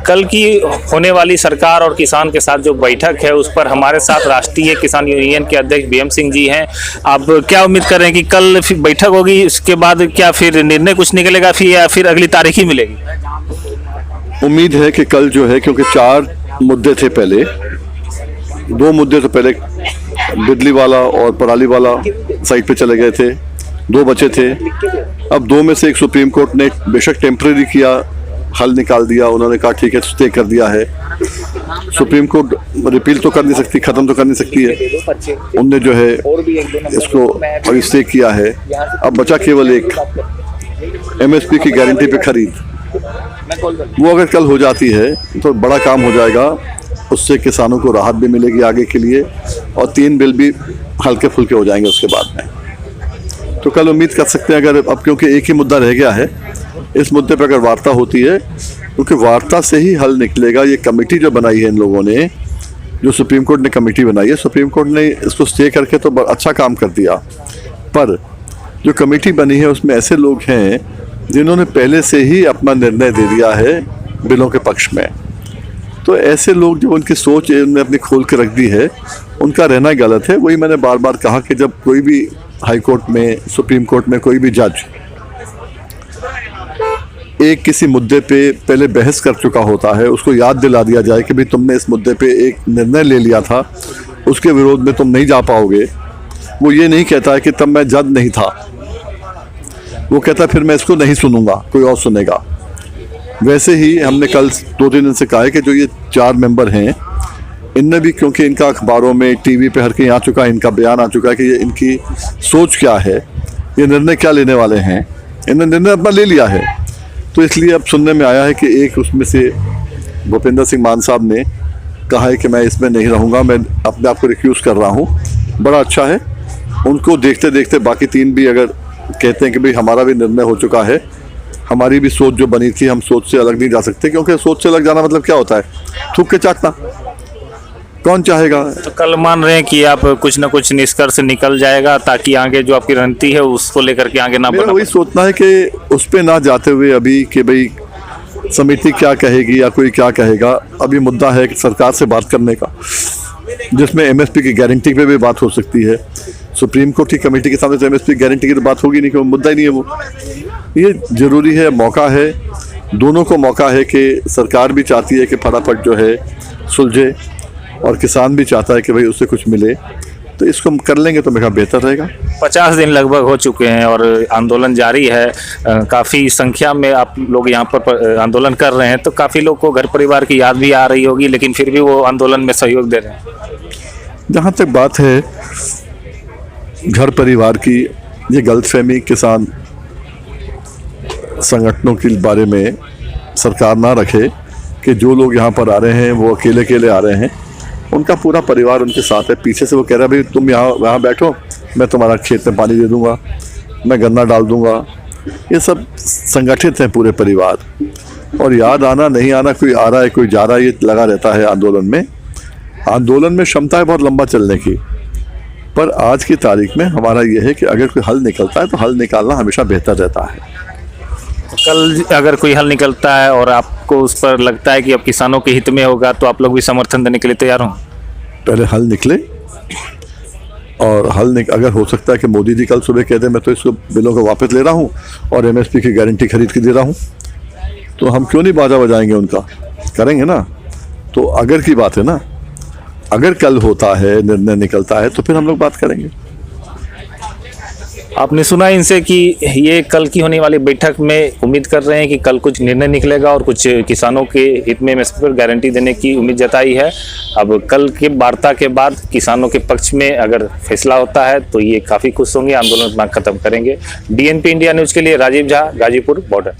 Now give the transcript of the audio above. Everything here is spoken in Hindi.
कल की होने वाली सरकार और किसान के साथ जो बैठक है उस पर हमारे साथ राष्ट्रीय किसान यूनियन के अध्यक्ष बीएम सिंह जी हैं। आप क्या उम्मीद कर रहे हैं कि कल फिर बैठक होगी, उसके बाद क्या फिर निर्णय कुछ निकलेगा फिर या फिर अगली तारीख ही मिलेगी? उम्मीद है कि कल जो है, क्योंकि 4 मुद्दे थे, पहले 2 मुद्दे तो पहले बिजली वाला और पराली वाला साइड पे चले गए थे, 2 बचे थे। अब 2 में से एक सुप्रीम कोर्ट ने बेशक टेम्परेरी किया, हल निकाल दिया, उन्होंने कहा ठीक है स्टे कर दिया है। सुप्रीम कोर्ट रिपील तो कर नहीं सकती, खत्म तो कर नहीं सकती है, उनने जो है इसको अभी स्टे किया है। अब बचा केवल एक एमएसपी की गारंटी पे खरीद, वो अगर कल हो जाती है तो बड़ा काम हो जाएगा, उससे किसानों को राहत भी मिलेगी आगे के लिए और 3 बिल भी हल्के फुल्के हो जाएंगे उसके बाद में। तो कल उम्मीद कर सकते हैं, अगर अब क्योंकि एक ही मुद्दा रह गया है, इस मुद्दे पर अगर वार्ता होती है, क्योंकि वार्ता से ही हल निकलेगा। ये कमेटी जो बनाई है इन लोगों ने, जो सुप्रीम कोर्ट ने कमेटी बनाई है, सुप्रीम कोर्ट ने इसको स्टे करके तो अच्छा काम कर दिया, पर जो कमेटी बनी है उसमें ऐसे लोग हैं जिन्होंने पहले से ही अपना निर्णय दे दिया है बिलों के पक्ष में। तो ऐसे लोग जो उनकी सोच उन्होंने अपनी खोल के रख दी है, उनका रहना गलत है। वही मैंने बार बार कहा कि जब कोई भी हाई कोर्ट में, सुप्रीम कोर्ट में कोई भी जज एक किसी मुद्दे पे पहले बहस कर चुका होता है, उसको याद दिला दिया जाए कि भाई तुमने इस मुद्दे पे एक निर्णय ले लिया था, उसके विरोध में तुम नहीं जा पाओगे। वो ये नहीं कहता है कि तब मैं जज नहीं था, वो कहता है फिर मैं इसको नहीं सुनूंगा, कोई और सुनेगा। वैसे ही हमने कल 2-3 दिन से कहा है कि जो ये 4 मेंबर हैं, इनमें भी, क्योंकि इनका अखबारों में, टीवी पे हर कहीं आ चुका है, इनका बयान आ चुका है कि ये इनकी सोच क्या है, ये निर्णय क्या लेने वाले हैं, इन्होंने निर्णय अपना ले लिया है। तो इसलिए अब सुनने में आया है कि एक उसमें से भूपेंद्र सिंह मान साहब ने कहा है कि मैं इसमें नहीं रहूँगा, मैं अपने आप को रिक्यूज़ कर रहा हूँ। बड़ा अच्छा है, उनको देखते देखते बाकी 3 भी अगर कहते हैं कि भाई हमारा भी निर्णय हो चुका है, हमारी भी सोच जो बनी थी, हम सोच से अलग नहीं जा सकते, क्योंकि सोच से अलग जाना मतलब क्या होता है, थूक के चाटना, कौन चाहेगा। तो कल मान रहे हैं कि आप कुछ ना कुछ निष्कर्ष निकल जाएगा ताकि आगे जो आपकी रणनीति है उसको लेकर के आगे ना बढ़ना। वही सोचना है कि उस पर ना जाते हुए अभी कि भाई समिति क्या कहेगी या कोई क्या कहेगा। अभी मुद्दा है कि सरकार से बात करने का, जिसमें एमएसपी की गारंटी पे भी बात हो सकती है। सुप्रीम कोर्ट की कमेटी के सामने तो एमएसपी की गारंटी की तो बात होगी नहीं, कि वो मुद्दा ही नहीं है। वो ये जरूरी है, मौका है, दोनों को मौका है कि सरकार भी चाहती है कि फटाफट जो है सुलझे और किसान भी चाहता है कि भाई उससे कुछ मिले। तो इसको हम कर लेंगे तो मेरा बेहतर रहेगा। 50 दिन लगभग हो चुके हैं और आंदोलन जारी है। काफ़ी संख्या में आप लोग यहाँ पर आंदोलन कर रहे हैं, तो काफ़ी लोग को घर परिवार की याद भी आ रही होगी, लेकिन फिर भी वो आंदोलन में सहयोग दे रहे हैं। जहाँ तक बात है घर परिवार की, ये गलतफहमी किसान संगठनों के बारे में सरकार ना रखे कि जो लोग यहाँ पर आ रहे हैं वो अकेले अकेले आ रहे हैं। उनका पूरा परिवार उनके साथ है। पीछे से वो कह रहा है भाई तुम यहाँ बैठो, मैं तुम्हारा खेत में पानी दे दूँगा, मैं गन्ना डाल दूँगा। ये सब संगठित हैं पूरे परिवार, और याद आना नहीं आना, कोई आ रहा है कोई जा रहा है, ये लगा रहता है आंदोलन में। आंदोलन में क्षमता है बहुत लंबा चलने की, पर आज की तारीख में हमारा ये है कि अगर कोई हल निकलता है तो हल निकालना हमेशा बेहतर रहता है। कल अगर कोई हल निकलता है और आपको उस पर लगता है कि अब किसानों के हित में होगा, तो आप लोग भी समर्थन देने के लिए तैयार हों? पहले हल निकले, और अगर हो सकता है कि मोदी जी कल सुबह कह दें मैं तो इसको बिलों को वापस ले रहा हूँ और एमएसपी की गारंटी खरीद के दे रहा हूँ, तो हम क्यों नहीं बाजा बजाएंगे उनका, करेंगे ना। तो अगर की बात है ना, अगर कल होता है, निर्णय निकलता है, तो फिर हम लोग बात करेंगे। आपने सुना इनसे कि ये कल की होने वाली बैठक में उम्मीद कर रहे हैं कि कल कुछ निर्णय निकलेगा और कुछ किसानों के हित में एमएसपी पर गारंटी देने की उम्मीद जताई है। अब कल के वार्ता के बाद किसानों के पक्ष में अगर फैसला होता है तो ये काफ़ी खुश होंगे, आंदोलन अपना खत्म करेंगे। डीएनपी इंडिया न्यूज़ के लिए राजीव झा, गाजीपुर बॉर्डर।